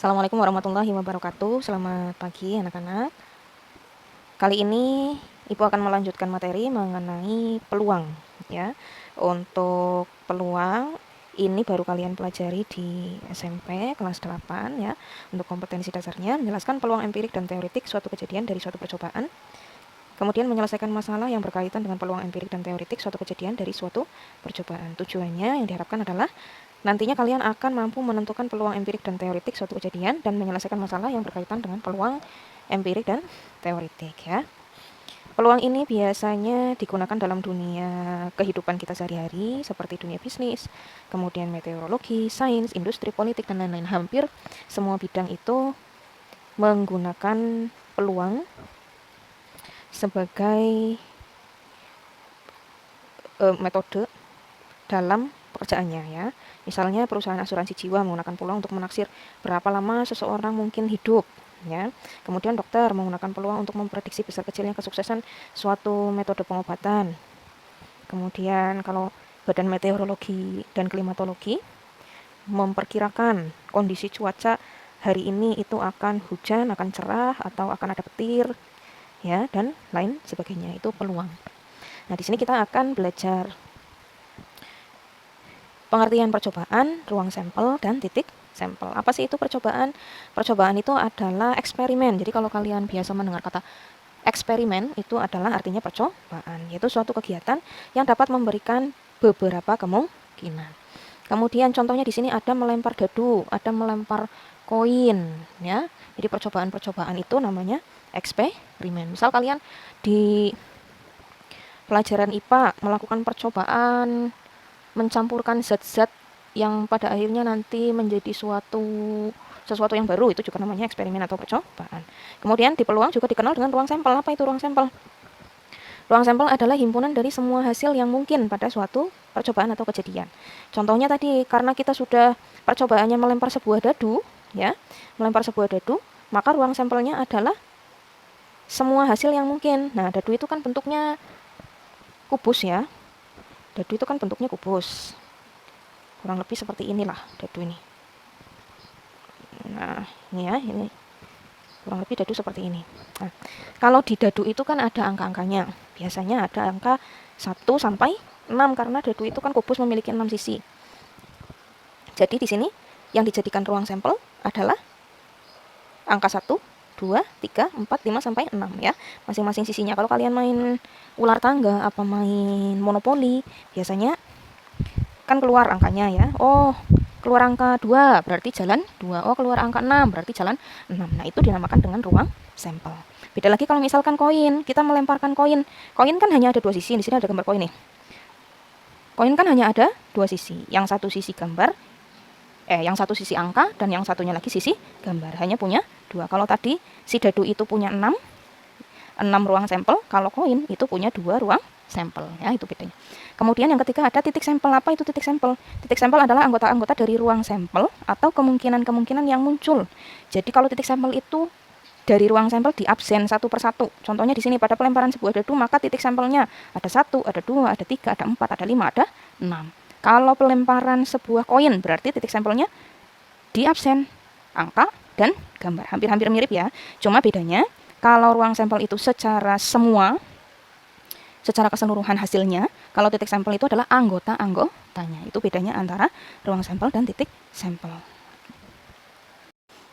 Assalamualaikum warahmatullahi wabarakatuh. Selamat pagi anak-anak. Kali ini Ibu akan melanjutkan materi mengenai peluang ya. Untuk peluang ini baru kalian pelajari di SMP kelas 8 ya. Untuk kompetensi dasarnya menjelaskan peluang empirik dan teoretik suatu kejadian dari suatu percobaan. Kemudian menyelesaikan masalah yang berkaitan dengan peluang empirik dan teoretik suatu kejadian dari suatu percobaan. Tujuannya yang diharapkan adalah nantinya kalian akan mampu menentukan peluang empirik dan teoretik suatu kejadian dan menyelesaikan masalah yang berkaitan dengan peluang empirik dan teoretik ya. Peluang ini biasanya digunakan dalam dunia kehidupan kita sehari-hari seperti dunia bisnis, kemudian meteorologi, sains, industri, politik, dan lain-lain. Hampir semua bidang itu menggunakan peluang sebagai metode dalam pekerjaannya ya. Misalnya perusahaan asuransi jiwa menggunakan peluang untuk menaksir berapa lama seseorang mungkin hidup ya. Kemudian dokter menggunakan peluang untuk memprediksi besar kecilnya kesuksesan suatu metode pengobatan. Kemudian kalau Badan Meteorologi dan Klimatologi memperkirakan kondisi cuaca hari ini itu akan hujan, akan cerah atau akan ada petir ya, dan lain sebagainya. Itu peluang. Nah, di sini kita akan belajar pengertian percobaan, ruang sampel, dan titik sampel. Apa sih itu percobaan? Percobaan itu adalah eksperimen. Jadi kalau kalian biasa mendengar kata eksperimen, itu adalah artinya percobaan, yaitu suatu kegiatan yang dapat memberikan beberapa kemungkinan. Kemudian contohnya di sini ada melempar dadu, ada melempar koin, ya. Jadi percobaan-percobaan itu namanya eksperimen. Misal kalian di pelajaran IPA melakukan percobaan mencampurkan zat-zat yang pada akhirnya nanti menjadi sesuatu yang baru, itu juga namanya eksperimen atau percobaan. Kemudian di peluang juga dikenal dengan ruang sampel. Apa itu ruang sampel? Ruang sampel adalah himpunan dari semua hasil yang mungkin pada suatu percobaan atau kejadian. Contohnya tadi, karena kita sudah percobaannya melempar sebuah dadu, ya, melempar sebuah dadu, maka ruang sampelnya adalah semua hasil yang mungkin. Nah, dadu itu kan bentuknya kubus ya. Dadu itu kan bentuknya kubus. Kurang lebih seperti inilah dadu ini. Nah, ini ya, ini. Kurang lebih dadu seperti ini. Nah, kalau di dadu itu kan ada angka-angkanya. Biasanya ada angka 1 sampai 6 karena dadu itu kan kubus memiliki 6 sisi. Jadi di sini yang dijadikan ruang sampel adalah angka 1, 2, 3, 4, 5 sampai 6 ya. Masing-masing sisinya. Kalau kalian main ular tangga apa main monopoli, biasanya kan keluar angkanya ya. Oh, keluar angka 2 berarti jalan 2. Oh, keluar angka 6 berarti jalan 6. Nah, itu dinamakan dengan ruang sampel. Beda lagi kalau misalkan koin, kita melemparkan koin. Koin kan hanya ada 2 sisi. Di sini ada gambar koin nih. Koin kan hanya ada 2 sisi. Yang satu sisi gambar, yang satu sisi angka dan yang satunya lagi sisi gambar. Hanya punya 2. Kalau tadi si dadu itu punya 6 ruang sampel, kalau koin itu punya 2 ruang sampel ya, itu bedanya. Kemudian yang ketiga ada titik sampel. Apa itu titik sampel? Titik sampel adalah anggota-anggota dari ruang sampel atau kemungkinan-kemungkinan yang muncul. Jadi kalau titik sampel itu dari ruang sampel di absen satu persatu. Contohnya di sini pada pelemparan sebuah dadu, maka titik sampelnya ada 1, ada 2, ada 3, ada 4, ada 5, ada 6. Kalau pelemparan sebuah koin berarti titik sampelnya di absen angka dan gambar. Hampir-hampir mirip ya. Cuma bedanya kalau ruang sampel itu secara keseluruhan hasilnya, kalau titik sampel itu adalah anggota-anggotanya. Itu bedanya antara ruang sampel dan titik sampel.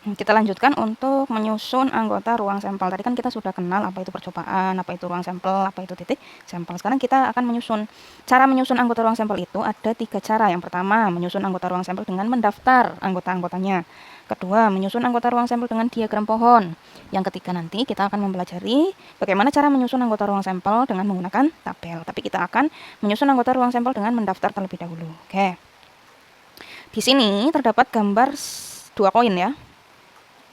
Kita lanjutkan untuk menyusun anggota ruang sampel. Tadi kan kita sudah kenal apa itu percobaan, apa itu ruang sampel, apa itu titik sampel. Sekarang kita akan menyusun. Cara menyusun anggota ruang sampel itu ada 3 cara. Yang pertama, menyusun anggota ruang sampel dengan mendaftar anggota-anggotanya. Kedua, menyusun anggota ruang sampel dengan diagram pohon. Yang ketiga nanti kita akan mempelajari bagaimana cara menyusun anggota ruang sampel dengan menggunakan tabel. Tapi kita akan menyusun anggota ruang sampel dengan mendaftar terlebih dahulu. Oke. Di sini terdapat gambar 2 koin ya.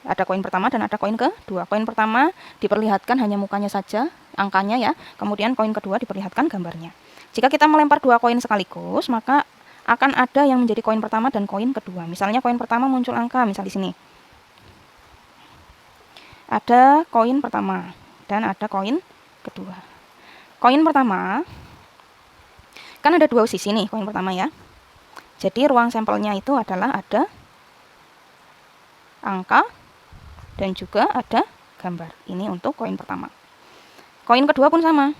Ada koin pertama dan ada koin kedua. Koin pertama diperlihatkan hanya mukanya saja, angkanya ya. Kemudian koin kedua diperlihatkan gambarnya. Jika kita melempar 2 koin sekaligus, maka akan ada yang menjadi koin pertama dan koin kedua. Misalnya koin pertama muncul angka, misal di sini. Ada koin pertama dan ada koin kedua. Koin pertama kan ada 2 sisi nih koin pertama ya. Jadi ruang sampelnya itu adalah ada angka, dan juga ada gambar. Ini untuk koin pertama. Koin kedua pun sama.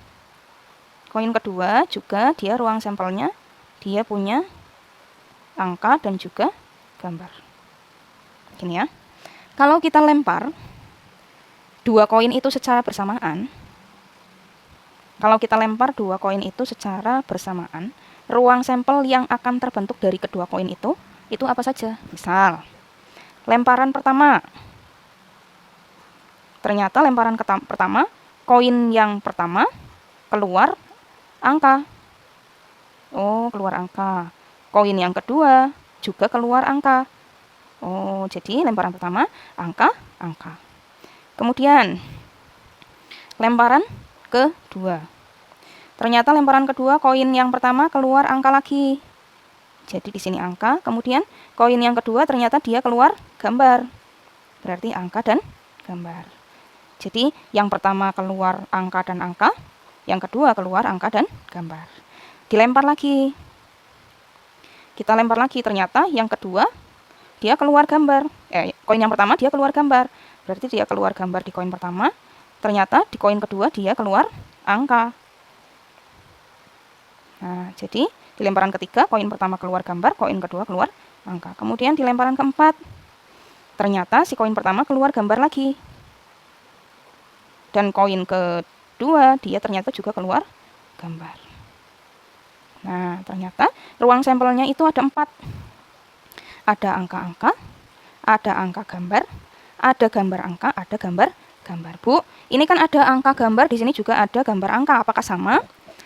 Koin kedua juga dia ruang sampelnya, dia punya angka dan juga gambar. Gini ya. Kalau kita lempar dua koin itu secara bersamaan, ruang sampel yang akan terbentuk dari kedua koin itu apa saja? Misal, lemparan pertama. Ternyata lemparan pertama, koin yang pertama keluar angka. Oh, keluar angka. Koin yang kedua juga keluar angka. Oh, jadi lemparan pertama angka. Kemudian lemparan kedua. Ternyata lemparan kedua koin yang pertama keluar angka lagi. Jadi di sini angka, kemudian koin yang kedua ternyata dia keluar gambar. Berarti angka dan gambar. Jadi yang pertama keluar angka dan angka, yang kedua keluar angka dan gambar. Dilempar lagi. Kita lempar lagi, ternyata yang kedua dia keluar gambar. Koin yang pertama dia keluar gambar. Berarti dia keluar gambar di koin pertama. Ternyata di koin kedua dia keluar angka. Nah, jadi di lemparan ketiga, koin pertama keluar gambar, koin kedua keluar angka. Kemudian di lemparan keempat, ternyata si koin pertama keluar gambar lagi. Dan koin kedua, dia ternyata juga keluar gambar. Nah, ternyata ruang sampelnya itu ada 4. Ada angka-angka, ada angka gambar, ada gambar angka, ada gambar. Bu, ini kan ada angka gambar, di sini juga ada gambar angka. Apakah sama?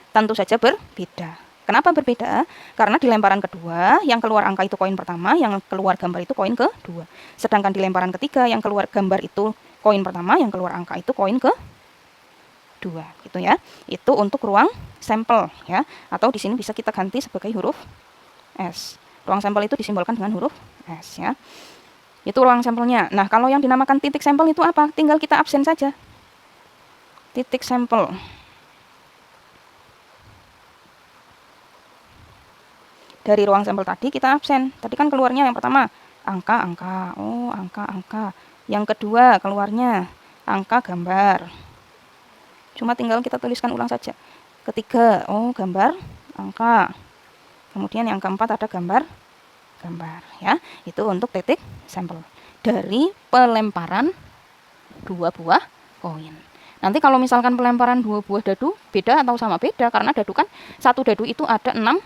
Tentu saja berbeda. Kenapa berbeda? Karena di lemparan kedua, yang keluar angka itu koin pertama, yang keluar gambar itu koin kedua. Sedangkan di lemparan ketiga, yang keluar gambar itu koin pertama, yang keluar angka itu koin kedua. Gitu ya. Itu untuk ruang sampel ya. Atau di sini bisa kita ganti sebagai huruf S. Ruang sampel itu disimbolkan dengan huruf S ya. Itu ruang sampelnya. Nah, kalau yang dinamakan titik sampel itu apa? Tinggal kita absen saja. Titik sampel. Dari ruang sampel tadi kita absen. Tadi kan keluarnya yang pertama angka. Oh, angka. Yang kedua keluarnya angka gambar. Cuma tinggal kita tuliskan ulang saja. Ketiga, oh gambar, angka. Kemudian yang keempat ada gambar ya. Itu untuk titik sampel dari pelemparan 2 buah koin. Nanti kalau misalkan pelemparan 2 buah dadu beda atau sama? Beda, karena dadu kan satu dadu itu ada 6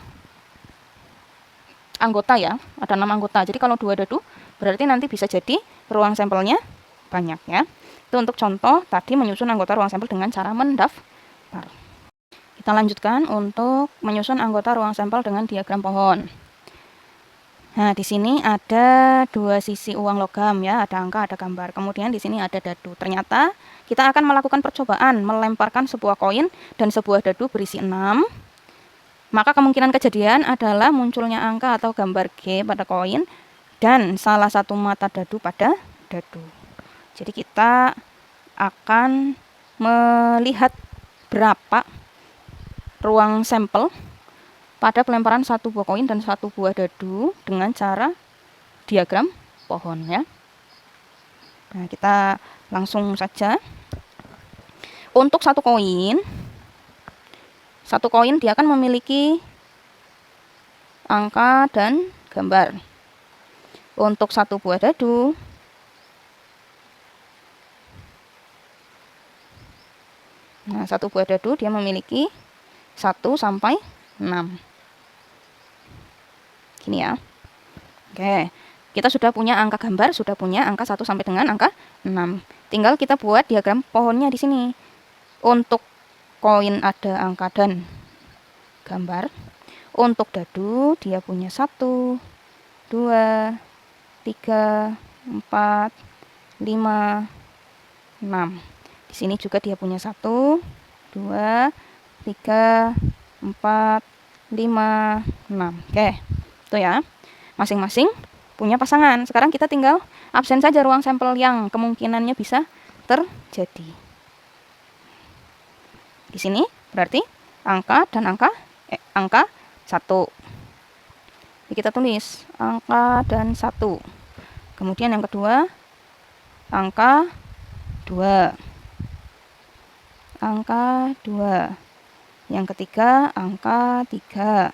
anggota ya, ada 6 anggota. Jadi kalau 2 dadu berarti nanti bisa jadi ruang sampelnya banyak ya. Itu untuk contoh tadi menyusun anggota ruang sampel dengan cara mendaftar. Kita lanjutkan untuk menyusun anggota ruang sampel dengan diagram pohon. Nah, di sini ada 2 sisi uang logam ya, ada angka, ada gambar. Kemudian di sini ada dadu. Ternyata kita akan melakukan percobaan melemparkan sebuah koin dan sebuah dadu berisi 6. Maka kemungkinan kejadian adalah munculnya angka atau gambar G pada koin dan salah satu mata dadu pada dadu. Jadi kita akan melihat berapa ruang sampel pada pelemparan 1 buah koin dan 1 buah dadu dengan cara diagram pohon ya. Nah, kita langsung saja. Untuk 1 koin dia akan memiliki angka dan gambar. Untuk 1 buah dadu dia memiliki 1 sampai 6. Gini ya. Oke, kita sudah punya angka gambar, sudah punya angka 1 sampai dengan angka 6. Tinggal kita buat diagram pohonnya di sini. Untuk koin ada angka dan gambar. Untuk dadu dia punya 1, 2, 3, 4, 5, 6. Di sini juga dia punya 1, 2, 3, 4, 5, 6. Oke, itu ya. Masing-masing punya pasangan. Sekarang kita tinggal absen saja ruang sampel yang kemungkinannya bisa terjadi. Di sini berarti angka dan angka 1. Jadi kita tulis angka dan 1. Kemudian yang kedua angka 2. Angka 2. Yang ketiga angka 3.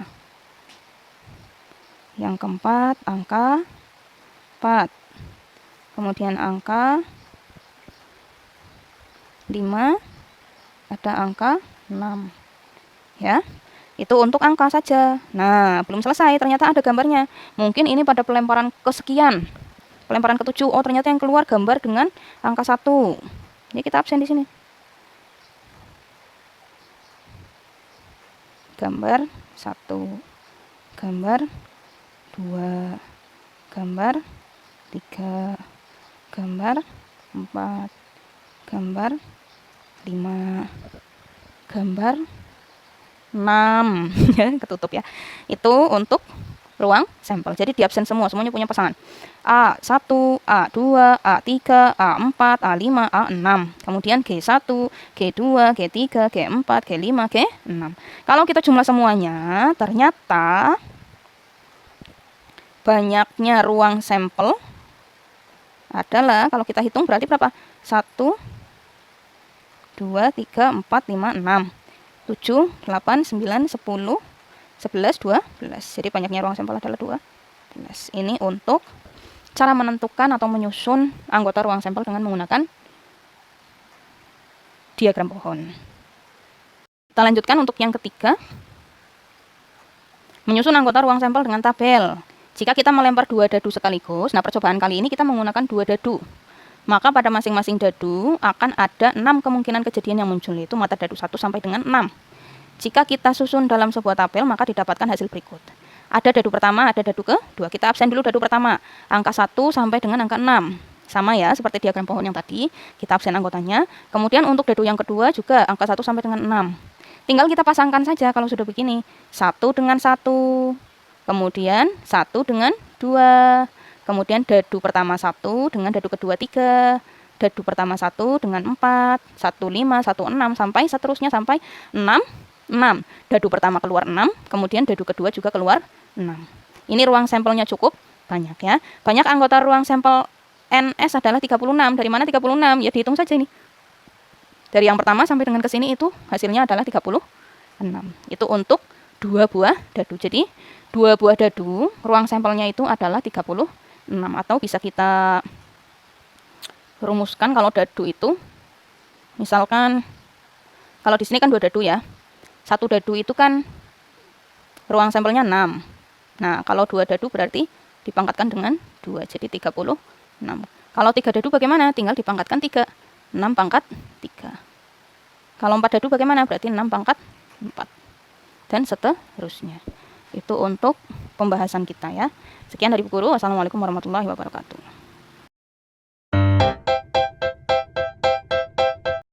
Yang keempat angka 4. Kemudian angka 5, ada angka 6. Ya. Itu untuk angka saja. Nah, belum selesai, ternyata ada gambarnya. Mungkin ini pada pelemparan kesekian. Pelemparan ke-7. Oh, ternyata yang keluar gambar dengan angka 1. Ini kita absen di sini. Gambar 1. Gambar 2. Gambar 3. Gambar 4. Gambar 5. Gambar 6. Ya, ketutup ya. Itu untuk ruang sampel. Jadi di absen semua, semuanya punya pasangan. A1, A2, A3, A4, A5, A6. Kemudian G1, G2, G3, G4, G5, G6. Kalau kita jumlah semuanya, ternyata banyaknya ruang sampel adalah, kalau kita hitung berarti berapa? 1, 2, 3, 4, 5, 6. 7, 8, 9, 10, 11, 12. Jadi banyaknya ruang sampel adalah 12. Ini untuk cara menentukan atau menyusun anggota ruang sampel dengan menggunakan diagram pohon. Kita lanjutkan untuk yang ketiga. Menyusun anggota ruang sampel dengan tabel. Jika kita melempar 2 dadu sekaligus, nah percobaan kali ini kita menggunakan 2 dadu. Maka pada masing-masing dadu akan ada 6 kemungkinan kejadian yang muncul, yaitu mata dadu 1 sampai dengan 6. Jika kita susun dalam sebuah tabel, maka didapatkan hasil berikut. Ada dadu pertama, ada dadu kedua. Kita absen dulu dadu pertama, angka 1 sampai dengan angka 6. Sama ya, seperti diagram pohon yang tadi, kita absen anggotanya. Kemudian untuk dadu yang kedua juga angka 1 sampai dengan 6. Tinggal kita pasangkan saja kalau sudah begini. 1 dengan 1, kemudian 1 dengan 2. Kemudian dadu pertama 1 dengan dadu kedua 3, dadu pertama 1 dengan 4, 1, 5, 1, 6, sampai seterusnya sampai 6, 6. Dadu pertama keluar 6, kemudian dadu kedua juga keluar 6. Ini ruang sampelnya cukup banyak ya. Banyak anggota ruang sampel NS adalah 36. Dari mana 36? Ya dihitung saja ini. Dari yang pertama sampai dengan ke sini itu hasilnya adalah 36. Itu untuk 2 buah dadu. Jadi 2 buah dadu, ruang sampelnya itu adalah 36. Atau bisa kita rumuskan kalau dadu itu, misalkan kalau di sini kan 2 dadu ya. 1 dadu itu kan ruang sampelnya 6. Nah, kalau 2 dadu berarti dipangkatkan dengan 2, jadi 36. Kalau 3 dadu bagaimana? Tinggal dipangkatkan 3. 6 pangkat 3. Kalau 4 dadu bagaimana? Berarti 6 pangkat 4. Dan seterusnya. Itu untuk pembahasan kita ya. Sekian dari Bu Guru. Wassalamualaikum warahmatullahi wabarakatuh.